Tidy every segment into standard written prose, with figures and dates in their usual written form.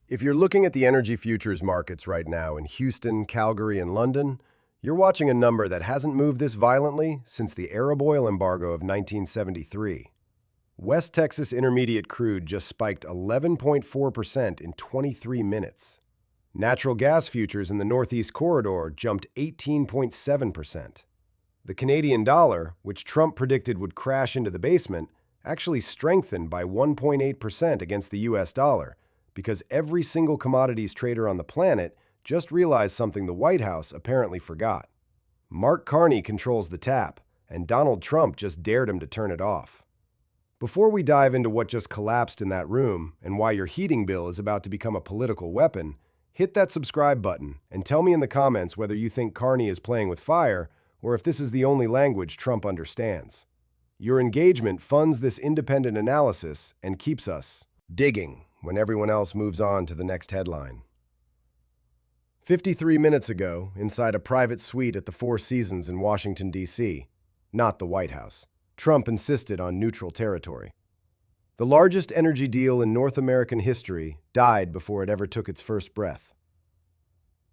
If you're looking at the energy futures markets right now in Houston, Calgary, and London, you're watching a number that hasn't moved this violently since the Arab oil embargo of 1973. West Texas Intermediate crude just spiked 11.4% in 23 minutes. Natural gas futures in the Northeast Corridor jumped 18.7%. The Canadian dollar, which Trump predicted would crash into the basement, actually strengthened by 1.8% against the US dollar, because every single commodities trader on the planet just realized something the White House apparently forgot. Mark Carney controls the tap, and Donald Trump just dared him to turn it off. Before we dive into what just collapsed in that room and why your heating bill is about to become a political weapon, hit that subscribe button and tell me in the comments whether you think Carney is playing with fire or if this is the only language Trump understands. Your engagement funds this independent analysis and keeps us digging when everyone else moves on to the next headline. 53 minutes ago, inside a private suite at the Four Seasons in Washington, D.C., not the White House, Trump insisted on neutral territory. The largest energy deal in North American history died before it ever took its first breath.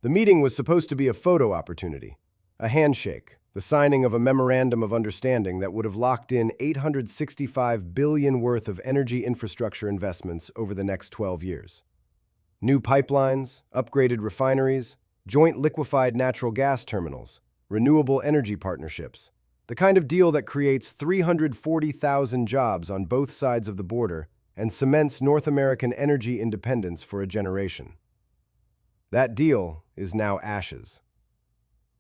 The meeting was supposed to be a photo opportunity, a handshake, the signing of a memorandum of understanding that would have locked in $865 billion worth of energy infrastructure investments over the next 12 years. New pipelines, upgraded refineries, joint liquefied natural gas terminals, renewable energy partnerships, the kind of deal that creates 340,000 jobs on both sides of the border and cements North American energy independence for a generation. That deal is now ashes.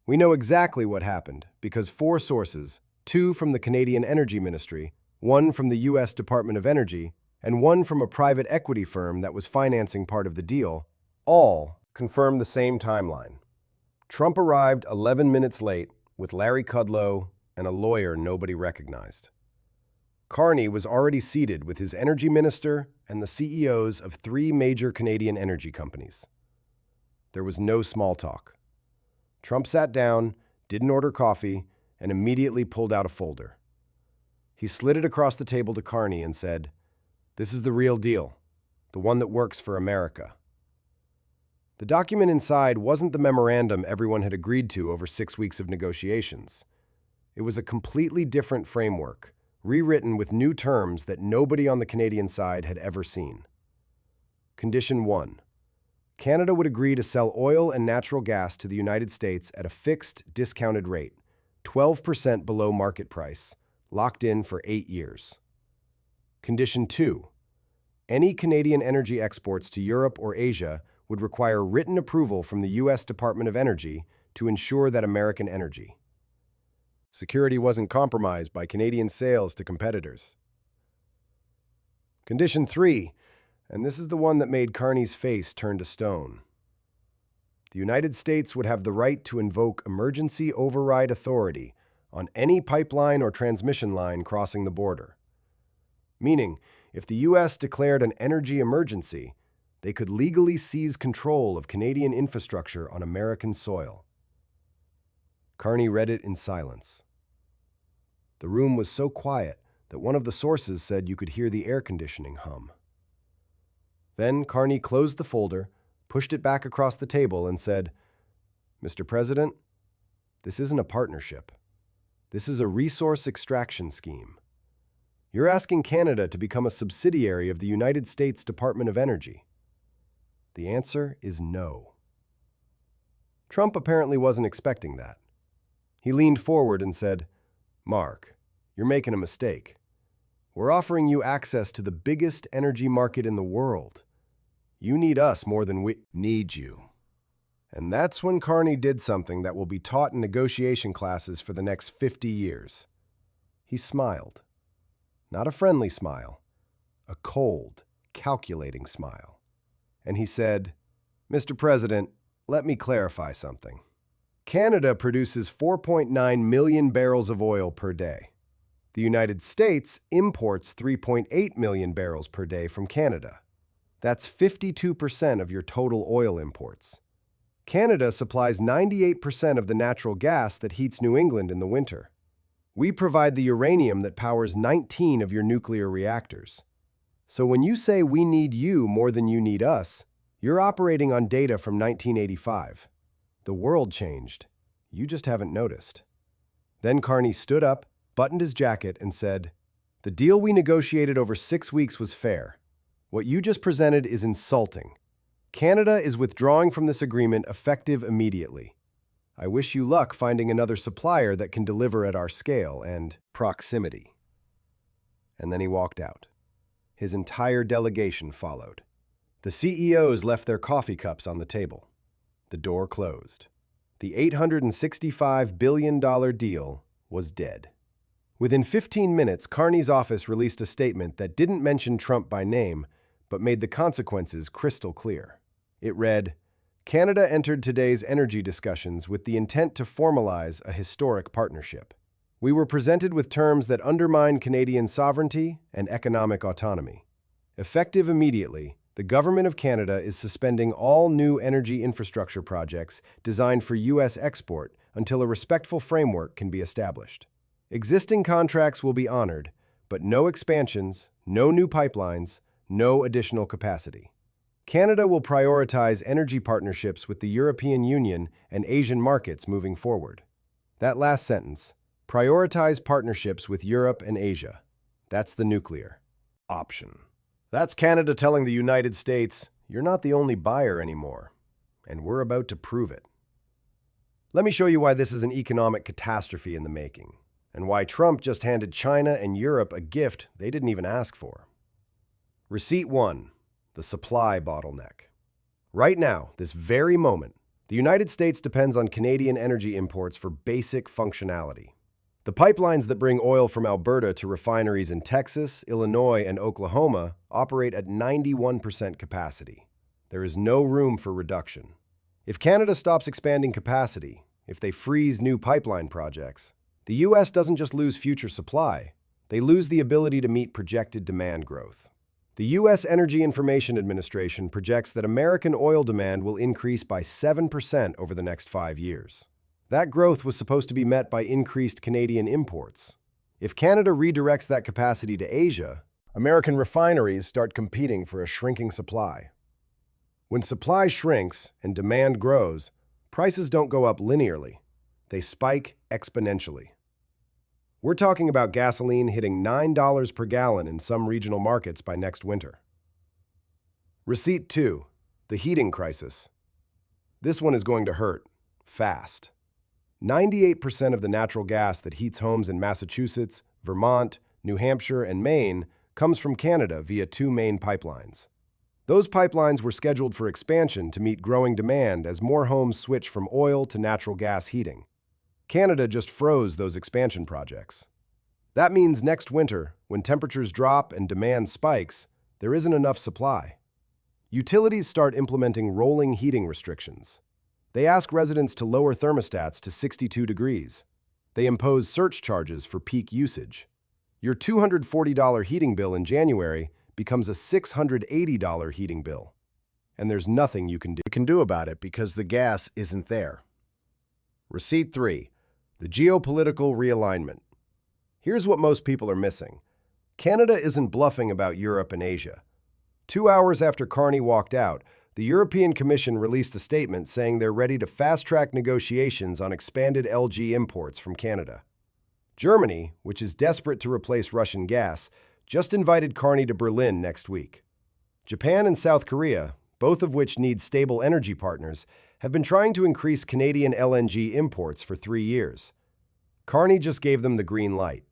We know exactly what happened because 4 sources, 2 from the Canadian Energy Ministry, 1 from the U.S. Department of Energy, and 1 from a private equity firm that was financing part of the deal, all confirmed the same timeline. Trump arrived 11 minutes late with Larry Kudlow and a lawyer nobody recognized. Carney was already seated with his energy minister and the CEOs of 3 major Canadian energy companies. There was no small talk. Trump sat down, didn't order coffee, and immediately pulled out a folder. He slid it across the table to Carney and said, "This is the real deal, the one that works for America." The document inside wasn't the memorandum everyone had agreed to over 6 weeks of negotiations. It was a completely different framework, rewritten with new terms that nobody on the Canadian side had ever seen. Condition 1. Canada would agree to sell oil and natural gas to the United States at a fixed, discounted rate, 12% below market price, locked in for 8 years. Condition 2. Any Canadian energy exports to Europe or Asia would require written approval from the U.S. Department of Energy to ensure that American energy. Security wasn't compromised by Canadian sales to competitors. Condition 3, and this is the one that made Carney's face turn to stone. The United States would have the right to invoke emergency override authority on any pipeline or transmission line crossing the border. Meaning, if the U.S. declared an energy emergency, they could legally seize control of Canadian infrastructure on American soil. Carney read it in silence. The room was so quiet that one of the sources said you could hear the air conditioning hum. Then Carney closed the folder, pushed it back across the table, and said, "Mr. President, this isn't a partnership. This is a resource extraction scheme. You're asking Canada to become a subsidiary of the United States Department of Energy. The answer is no." Trump apparently wasn't expecting that. He leaned forward and said, "Mark, you're making a mistake. We're offering you access to the biggest energy market in the world. You need us more than we need you." And that's when Carney did something that will be taught in negotiation classes for the next 50 years. He smiled. Not a friendly smile, a cold, calculating smile. And he said, "Mr. President, let me clarify something. Canada produces 4.9 million barrels of oil per day. The United States imports 3.8 million barrels per day from Canada. That's 52% of your total oil imports. Canada supplies 98% of the natural gas that heats New England in the winter. We provide the uranium that powers 19 of your nuclear reactors. So when you say we need you more than you need us, You're operating on data from 1985. The world changed. You just haven't noticed. Then Carney stood up, buttoned his jacket, and said, "The deal we negotiated over 6 weeks was fair. What you just presented is insulting. Canada is withdrawing from this agreement effective immediately. I wish you luck finding another supplier that can deliver at our scale and proximity." And then he walked out. His entire delegation followed. The CEOs left their coffee cups on the table. The door closed. The $865 billion deal was dead. Within 15 minutes, Carney's office released a statement that didn't mention Trump by name, but made the consequences crystal clear. It read, "Canada entered today's energy discussions with the intent to formalize a historic partnership. We were presented with terms that undermine Canadian sovereignty and economic autonomy. Effective immediately, the Government of Canada is suspending all new energy infrastructure projects designed for U.S. export until a respectful framework can be established. Existing contracts will be honored, but no expansions, no new pipelines, no additional capacity. Canada will prioritize energy partnerships with the European Union and Asian markets moving forward." That last sentence, prioritize partnerships with Europe and Asia. That's the nuclear option. That's Canada telling the United States, "You're not the only buyer anymore, and we're about to prove it." Let me show you why this is an economic catastrophe in the making, and why Trump just handed China and Europe a gift they didn't even ask for. Receipt 1. The supply bottleneck. Right now, this very moment, the United States depends on Canadian energy imports for basic functionality. The pipelines that bring oil from Alberta to refineries in Texas, Illinois, and Oklahoma operate at 91% capacity. There is no room for reduction. If Canada stops expanding capacity, if they freeze new pipeline projects, the U.S. doesn't just lose future supply, they lose the ability to meet projected demand growth. The U.S. Energy Information Administration projects that American oil demand will increase by 7% over the next 5 years. That growth was supposed to be met by increased Canadian imports. If Canada redirects that capacity to Asia, American refineries start competing for a shrinking supply. When supply shrinks and demand grows, prices don't go up linearly. They spike exponentially. We're talking about gasoline hitting $9 per gallon in some regional markets by next winter. Receipt 2. The heating crisis. This one is going to hurt, fast. 98% of the natural gas that heats homes in Massachusetts, Vermont, New Hampshire, and Maine comes from Canada via 2 main pipelines. Those pipelines were scheduled for expansion to meet growing demand as more homes switch from oil to natural gas heating. Canada just froze those expansion projects. That means next winter, when temperatures drop and demand spikes, there isn't enough supply. Utilities start implementing rolling heating restrictions. They ask residents to lower thermostats to 62 degrees. They impose surge charges for peak usage. Your $240 heating bill in January becomes a $680 heating bill. And there's nothing you can do about it because the gas isn't there. Receipt 3. The geopolitical realignment. Here's what most people are missing. Canada isn't bluffing about Europe and Asia. 2 hours after Carney walked out, the European Commission released a statement saying they're ready to fast-track negotiations on expanded LNG imports from Canada. Germany, which is desperate to replace Russian gas, just invited Carney to Berlin next week. Japan and South Korea, both of which need stable energy partners, have been trying to increase Canadian LNG imports for 3 years. Carney just gave them the green light.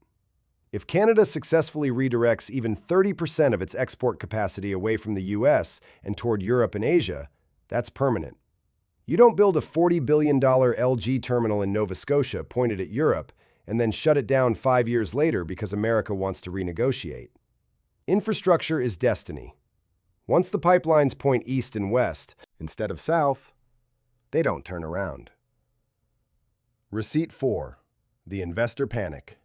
If Canada successfully redirects even 30% of its export capacity away from the U.S. and toward Europe and Asia, that's permanent. You don't build a $40 billion LNG terminal in Nova Scotia pointed at Europe and then shut it down 5 years later because America wants to renegotiate. Infrastructure is destiny. Once the pipelines point east and west, instead of south, they don't turn around. Receipt 4. The investor panic.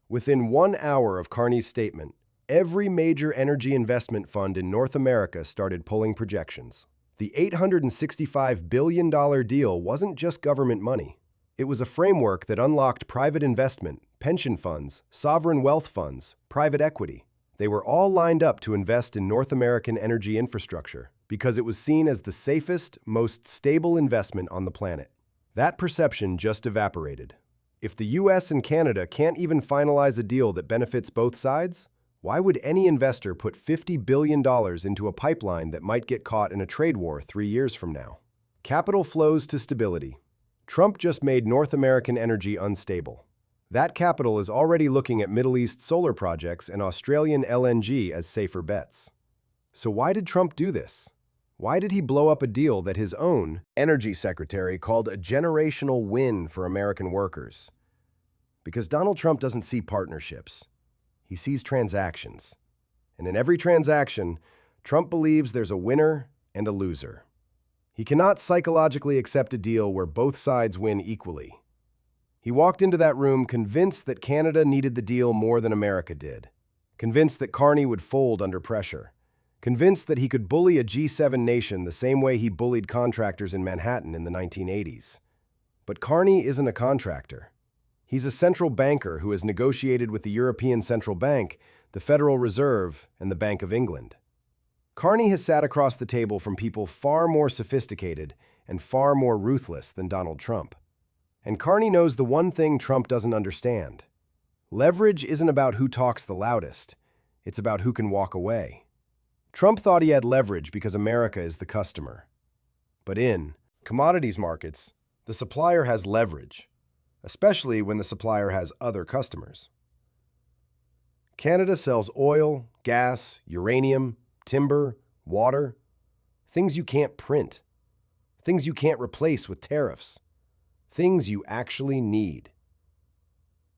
Within 1 hour of Carney's statement, every major energy investment fund in North America started pulling projections. The $865 billion deal wasn't just government money. It was a framework that unlocked private investment, pension funds, sovereign wealth funds, private equity. They were all lined up to invest in North American energy infrastructure because it was seen as the safest, most stable investment on the planet. That perception just evaporated. If the US and Canada can't even finalize a deal that benefits both sides, why would any investor put $50 billion into a pipeline that might get caught in a trade war 3 years from now? Capital flows to stability. Trump just made North American energy unstable. That capital is already looking at Middle East solar projects and Australian LNG as safer bets. So why did Trump do this? Why did he blow up a deal that his own energy secretary called a generational win for American workers? Because Donald Trump doesn't see partnerships. He sees transactions. And in every transaction, Trump believes there's a winner and a loser. He cannot psychologically accept a deal where both sides win equally. He walked into that room convinced that Canada needed the deal more than America did, convinced that Carney would fold under pressure, convinced that he could bully a G7 nation the same way he bullied contractors in Manhattan in the 1980s. But Carney isn't a contractor. He's a central banker who has negotiated with the European Central Bank, the Federal Reserve, and the Bank of England. Carney has sat across the table from people far more sophisticated and far more ruthless than Donald Trump. And Carney knows the one thing Trump doesn't understand. Leverage isn't about who talks the loudest. It's about who can walk away. Trump thought he had leverage because America is the customer. But in commodities markets, the supplier has leverage, especially when the supplier has other customers. Canada sells oil, gas, uranium, timber, water, things you can't print, things you can't replace with tariffs, things you actually need.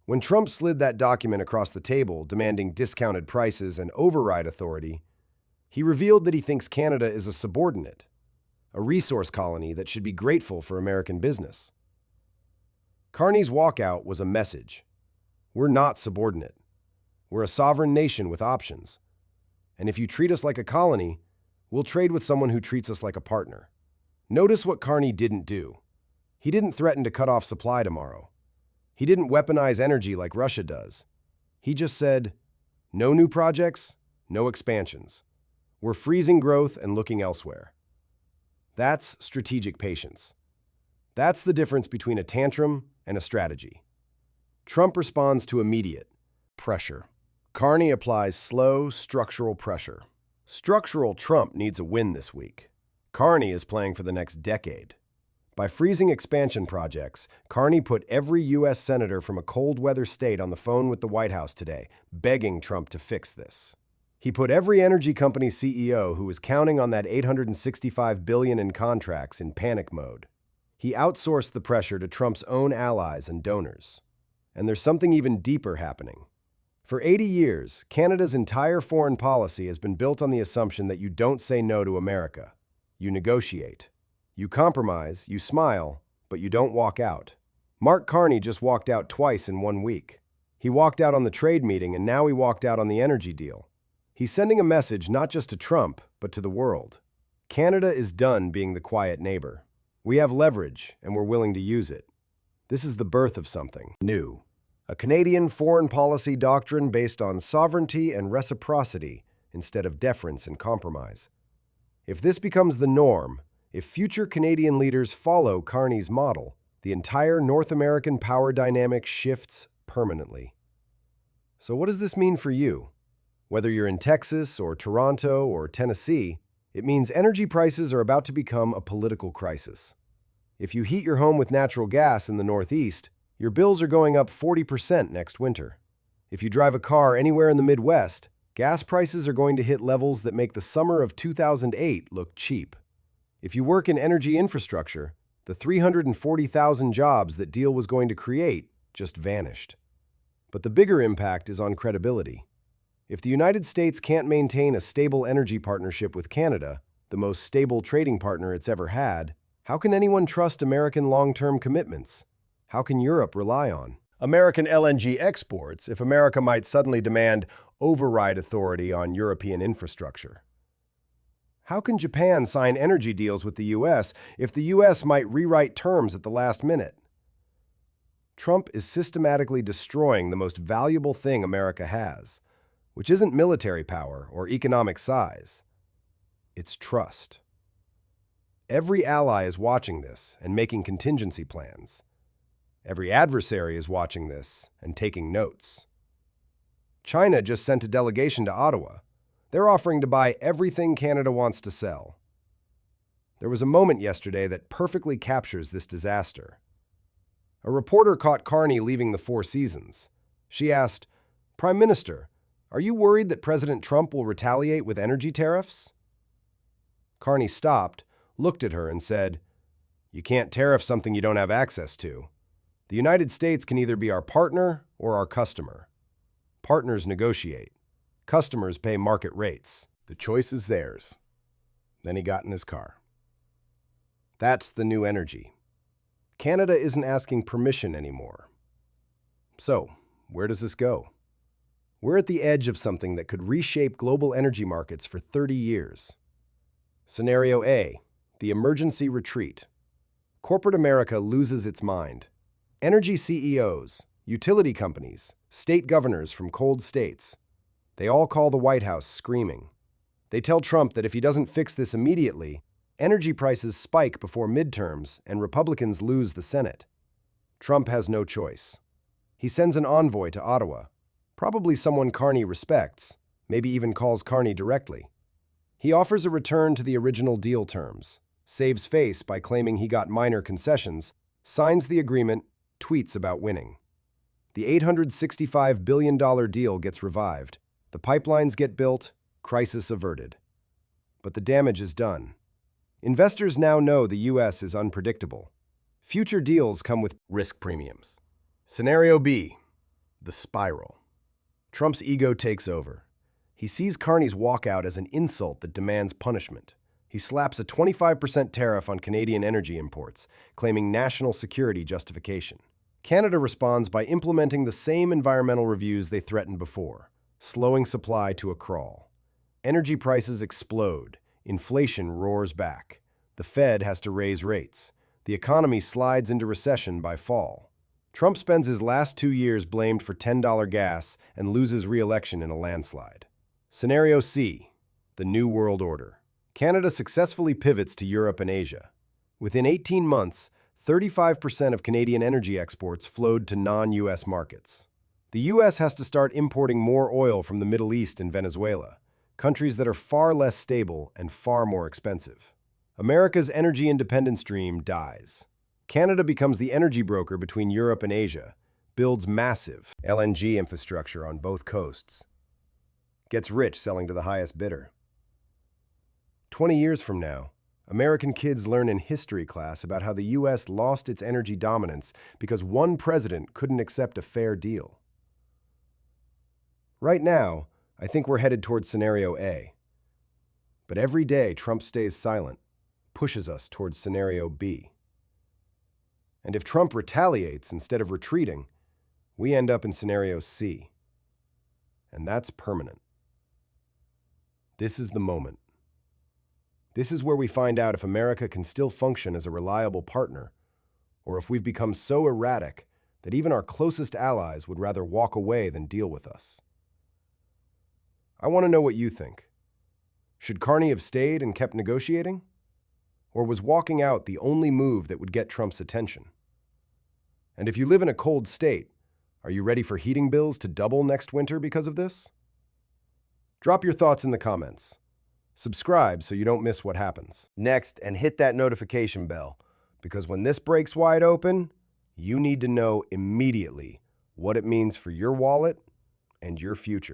When Trump slid that document across the table demanding discounted prices and override authority, he revealed that he thinks Canada is a subordinate, a resource colony that should be grateful for American business. Carney's walkout was a message. We're not subordinate. We're a sovereign nation with options. And if you treat us like a colony, we'll trade with someone who treats us like a partner. Notice what Carney didn't do. He didn't threaten to cut off supply tomorrow. He didn't weaponize energy like Russia does. He just said, no new projects, no expansions. We're freezing growth and looking elsewhere. That's strategic patience. That's the difference between a tantrum and a strategy. Trump responds to immediate pressure. Carney applies slow, structural pressure. Structural Trump needs a win this week. Carney is playing for the next decade. By freezing expansion projects, Carney put every U.S. senator from a cold-weather state on the phone with the White House today, begging Trump to fix this. He put every energy company CEO who was counting on that $865 billion in contracts in panic mode. He outsourced the pressure to Trump's own allies and donors. And there's something even deeper happening. For 80 years, Canada's entire foreign policy has been built on the assumption that you don't say no to America. You negotiate. You compromise, you smile, but you don't walk out. Mark Carney just walked out twice in 1 week. He walked out on the trade meeting, and now he walked out on the energy deal. He's sending a message not just to Trump, but to the world. Canada is done being the quiet neighbor. We have leverage, and we're willing to use it. This is the birth of something new. A Canadian foreign policy doctrine based on sovereignty and reciprocity instead of deference and compromise. If this becomes the norm, if future Canadian leaders follow Carney's model, the entire North American power dynamic shifts permanently. So what does this mean for you? Whether you're in Texas or Toronto or Tennessee, it means energy prices are about to become a political crisis. If you heat your home with natural gas in the Northeast, your bills are going up 40% next winter. If you drive a car anywhere in the Midwest, gas prices are going to hit levels that make the summer of 2008 look cheap. If you work in energy infrastructure, the 340,000 jobs that deal was going to create just vanished. But the bigger impact is on credibility. If the United States can't maintain a stable energy partnership with Canada, the most stable trading partner it's ever had, how can anyone trust American long-term commitments? How can Europe rely on American LNG exports if America might suddenly demand override authority on European infrastructure? How can Japan sign energy deals with the U.S. if the U.S. might rewrite terms at the last minute? Trump is systematically destroying the most valuable thing America has, which isn't military power or economic size. It's trust. Every ally is watching this and making contingency plans. Every adversary is watching this and taking notes. China just sent a delegation to Ottawa. They're offering to buy everything Canada wants to sell. There was a moment yesterday that perfectly captures this disaster. A reporter caught Carney leaving the Four Seasons. She asked, "Prime Minister, are you worried that President Trump will retaliate with energy tariffs?" Carney stopped, looked at her, and said, "You can't tariff something you don't have access to. The United States can either be our partner or our customer. Partners negotiate. Customers pay market rates. The choice is theirs." Then he got in his car. That's the new energy. Canada isn't asking permission anymore. So, where does this go? We're at the edge of something that could reshape global energy markets for 30 years. Scenario A, the emergency retreat. Corporate America loses its mind. Energy CEOs, utility companies, state governors from cold states, they all call the White House screaming. They tell Trump that if he doesn't fix this immediately, energy prices spike before midterms and Republicans lose the Senate. Trump has no choice. He sends an envoy to Ottawa, probably someone Carney respects, maybe even calls Carney directly. He offers a return to the original deal terms, saves face by claiming he got minor concessions, signs the agreement, tweets about winning. The $865 billion deal gets revived. The pipelines get built, crisis averted. But the damage is done. Investors now know the U.S. is unpredictable. Future deals come with risk premiums. Scenario B, the spiral. Trump's ego takes over. He sees Carney's walkout as an insult that demands punishment. He slaps a 25% tariff on Canadian energy imports, claiming national security justification. Canada responds by implementing the same environmental reviews they threatened before, slowing supply to a crawl. Energy prices explode. Inflation roars back. The Fed has to raise rates. The economy slides into recession by fall. Trump spends his last 2 years blamed for $10 gas and loses re-election in a landslide. Scenario C, the New World Order. Canada successfully pivots to Europe and Asia. Within 18 months, 35% of Canadian energy exports flowed to non-U.S. markets. The U.S. has to start importing more oil from the Middle East and Venezuela, countries that are far less stable and far more expensive. America's energy independence dream dies. Canada becomes the energy broker between Europe and Asia, builds massive LNG infrastructure on both coasts, gets rich selling to the highest bidder. 20 years from now, American kids learn in history class about how the U.S. lost its energy dominance because one president couldn't accept a fair deal. Right now, I think we're headed towards scenario A. But every day Trump stays silent, pushes us towards scenario B. And if Trump retaliates instead of retreating, we end up in scenario C. And that's permanent. This is the moment. This is where we find out if America can still function as a reliable partner, or if we've become so erratic that even our closest allies would rather walk away than deal with us. I want to know what you think. Should Carney have stayed and kept negotiating? Or was walking out the only move that would get Trump's attention? And if you live in a cold state, are you ready for heating bills to double next winter because of this? Drop your thoughts in the comments. Subscribe so you don't miss what happens next, and hit that notification bell, because when this breaks wide open, you need to know immediately what it means for your wallet and your future.